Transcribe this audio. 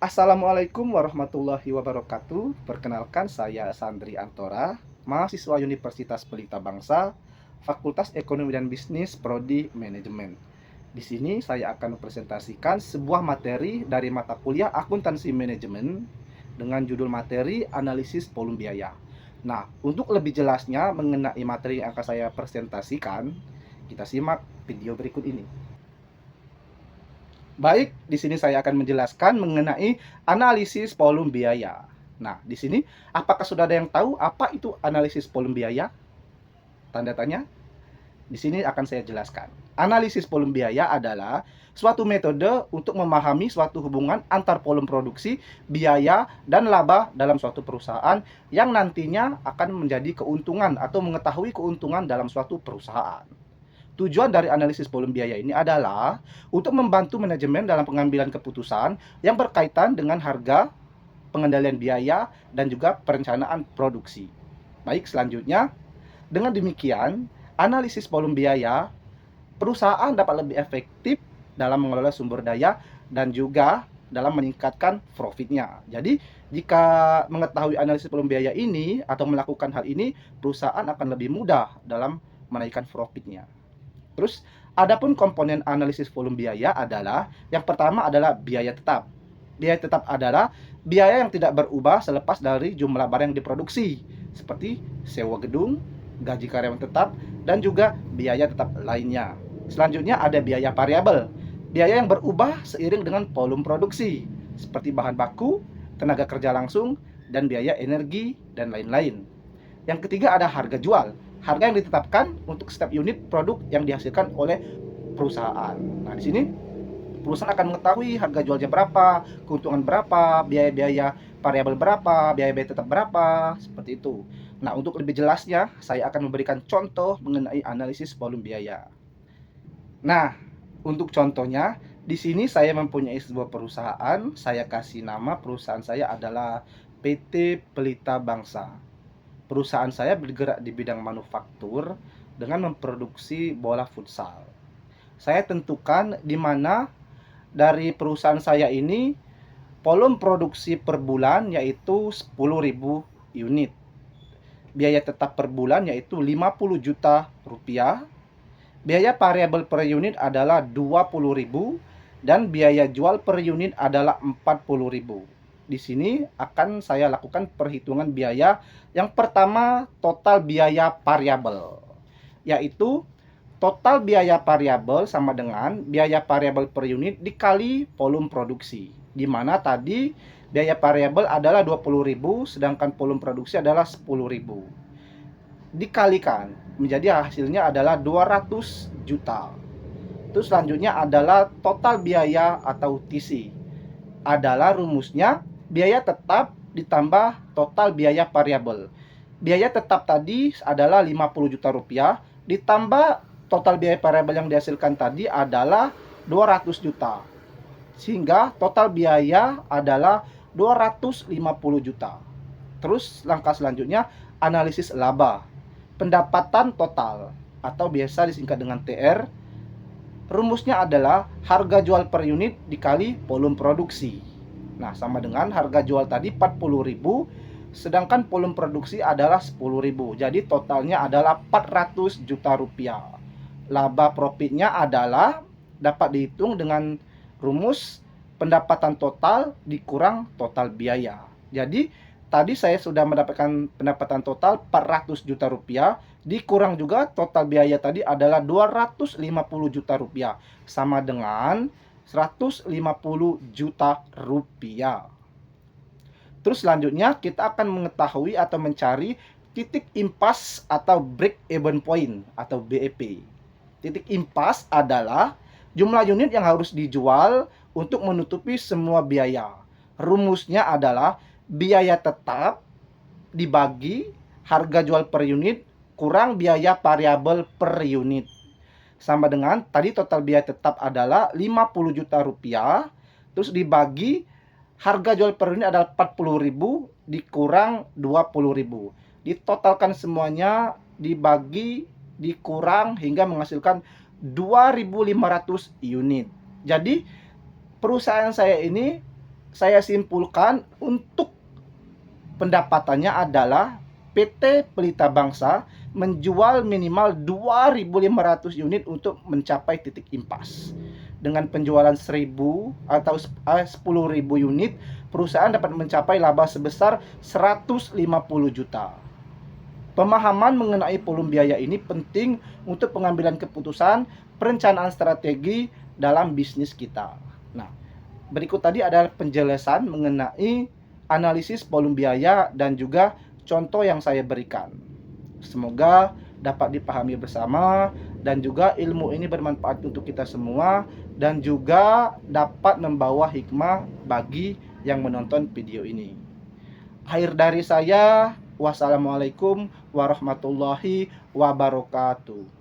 Assalamualaikum warahmatullahi wabarakatuh. Perkenalkan saya Sandri Antora, mahasiswa Universitas Pelita Bangsa, Fakultas Ekonomi dan Bisnis, Prodi Manajemen. Di sini saya akan mempresentasikan sebuah materi dari mata kuliah Akuntansi Manajemen dengan judul materi Analisis Volume Biaya. Nah, untuk lebih jelasnya mengenai materi yang akan saya presentasikan, kita simak video berikut ini. Baik, di sini saya akan menjelaskan mengenai analisis volume biaya. Nah, di sini apakah sudah ada yang tahu apa itu analisis volume biaya? Tanda tanya. Di sini akan saya jelaskan. Analisis volume biaya adalah suatu metode untuk memahami suatu hubungan antar volume produksi, biaya, dan laba dalam suatu perusahaan yang nantinya akan menjadi keuntungan atau mengetahui keuntungan dalam suatu perusahaan. Tujuan dari analisis volume biaya ini adalah untuk membantu manajemen dalam pengambilan keputusan yang berkaitan dengan harga, pengendalian biaya, dan juga perencanaan produksi. Baik, selanjutnya, dengan demikian, analisis volume biaya, perusahaan dapat lebih efektif dalam mengelola sumber daya dan juga dalam meningkatkan profitnya. Jadi, jika mengetahui analisis volume biaya ini atau melakukan hal ini, perusahaan akan lebih mudah dalam menaikkan profitnya. Terus, adapun komponen analisis volume biaya adalah yang pertama adalah biaya tetap. Biaya tetap adalah biaya yang tidak berubah selepas dari jumlah barang yang diproduksi, seperti sewa gedung, gaji karyawan tetap, dan juga biaya tetap lainnya. Selanjutnya ada biaya variabel. Biaya yang berubah seiring dengan volume produksi, seperti bahan baku, tenaga kerja langsung, dan biaya energi, dan lain-lain. Yang ketiga ada harga jual. Harga yang ditetapkan untuk setiap unit produk yang dihasilkan oleh perusahaan. Nah, di sini perusahaan akan mengetahui harga jualnya berapa, keuntungan berapa, biaya-biaya variabel berapa, biaya-biaya tetap berapa, seperti itu. Nah, untuk lebih jelasnya, saya akan memberikan contoh mengenai analisis volume biaya. Nah, untuk contohnya, di sini saya mempunyai sebuah perusahaan, saya kasih nama perusahaan saya adalah PT Pelita Bangsa. Perusahaan saya bergerak di bidang manufaktur dengan memproduksi bola futsal. Saya tentukan di mana dari perusahaan saya ini volume produksi per bulan yaitu 10.000 unit. Biaya tetap per bulan yaitu 50 juta rupiah. Biaya variabel per unit adalah 20.000 dan biaya jual per unit adalah 40.000. Di sini akan saya lakukan perhitungan biaya. Yang pertama, total biaya variabel, yaitu total biaya variabel sama dengan biaya variabel per unit dikali volume produksi. Di mana tadi biaya variabel adalah 20.000 sedangkan volume produksi adalah 10.000. Dikalikan menjadi hasilnya adalah 200 juta. Terus selanjutnya adalah total biaya atau TC. Adalah rumusnya biaya tetap ditambah total biaya variabel. Biaya tetap tadi adalah 50 juta rupiah ditambah total biaya variabel yang dihasilkan tadi adalah 200 juta. Sehingga total biaya adalah 250 juta. Terus langkah selanjutnya analisis laba. Pendapatan total atau biasa disingkat dengan TR. Rumusnya adalah harga jual per unit dikali volume produksi. Nah, sama dengan harga jual tadi 40.000, sedangkan volume produksi adalah 10.000. Jadi totalnya adalah 400 juta rupiah. Laba profitnya adalah dapat dihitung dengan rumus pendapatan total dikurang total biaya. Jadi tadi saya sudah mendapatkan pendapatan total 400 juta rupiah, dikurang juga total biaya tadi adalah 250 juta rupiah, sama dengan 150 juta rupiah. Terus selanjutnya kita akan mengetahui atau mencari titik impas atau break even point atau BEP. Titik impas adalah jumlah unit yang harus dijual untuk menutupi semua biaya. Rumusnya adalah biaya tetap dibagi harga jual per unit kurang biaya variabel per unit. Sama dengan tadi total biaya tetap adalah 50 juta rupiah, terus dibagi harga jual per unit adalah 40.000 dikurang 20.000. Ditotalkan semuanya dibagi dikurang hingga menghasilkan 2.500 unit. Jadi perusahaan saya ini saya simpulkan untuk pendapatannya adalah PT Pelita Bangsa menjual minimal 2.500 unit untuk mencapai titik impas. Dengan penjualan 1.000 atau 10.000 unit, perusahaan dapat mencapai laba sebesar 150 juta. Pemahaman mengenai volume biaya ini penting untuk pengambilan keputusan, perencanaan strategi dalam bisnis kita. Nah, berikut tadi adalah penjelasan mengenai analisis volume biaya dan juga contoh yang saya berikan. Semoga dapat dipahami bersama dan juga ilmu ini bermanfaat untuk kita semua dan juga dapat membawa hikmah bagi yang menonton video ini. Akhir dari saya, wassalamualaikum warahmatullahi wabarakatuh.